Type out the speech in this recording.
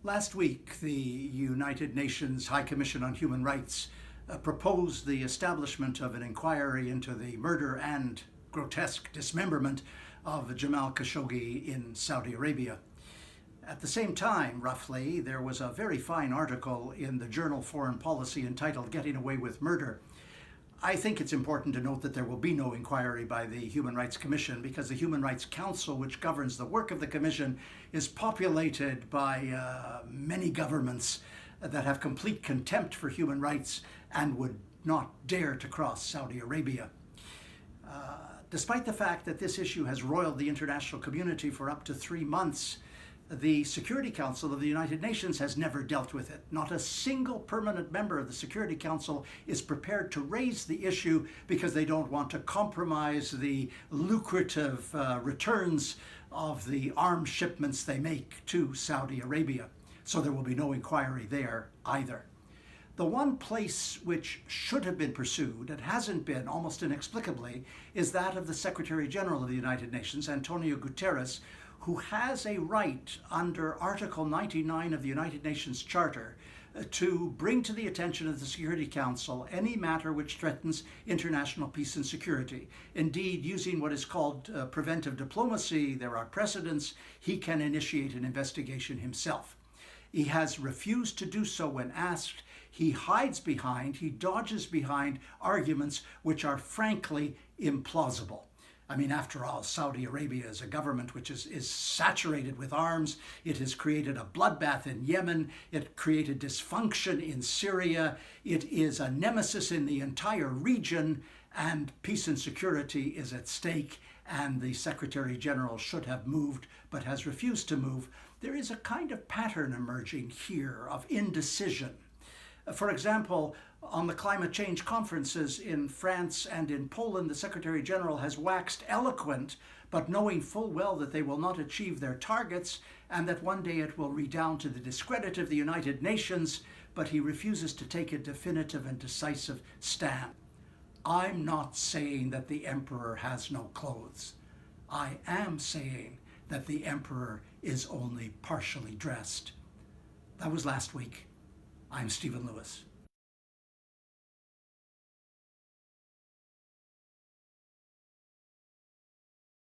Last week, the United Nations High Commission on Human Rights proposed the establishment of an inquiry into the murder and grotesque dismemberment of Jamal Khashoggi in Saudi Arabia. At the same time, roughly, there was a very fine article in the journal Foreign Policy entitled "Getting Away with Murder." I think it's important to note that there will be no inquiry by the Human Rights Commission because the Human Rights Council, which governs the work of the Commission, is populated by many governments that have complete contempt for human rights and would not dare to cross Saudi Arabia. Despite the fact that this issue has roiled the international community for up to 3 months, the Security Council of the United Nations has never dealt with it. Not a single permanent member of the Security Council is prepared to raise the issue because they don't want to compromise the lucrative returns of the arms shipments they make to Saudi Arabia. So there will be no inquiry there either. The one place which should have been pursued, and hasn't been almost inexplicably, is that of the Secretary-General of the United Nations, António Guterres, who has a right under Article 99 of the United Nations Charter to bring to the attention of the Security Council any matter which threatens international peace and security. Indeed, using what is called preventive diplomacy, there are precedents, he can initiate an investigation himself. He has refused to do so when asked. He hides behind, he dodges behind arguments which are frankly implausible. I mean, after all, Saudi Arabia is a government which is saturated with arms. It has created a bloodbath in Yemen. It created dysfunction in Syria. It is a nemesis in the entire region, and peace and security is at stake, and the Secretary General should have moved but has refused to move. There is a kind of pattern emerging here of indecision. For example, on the climate change conferences in France and in Poland, the Secretary General has waxed eloquent, but knowing full well that they will not achieve their targets and that one day it will redound to the discredit of the United Nations, but he refuses to take a definitive and decisive stand. I'm not saying that the emperor has no clothes. I am saying that the emperor is only partially dressed. That was last week. I'm Stephen Lewis.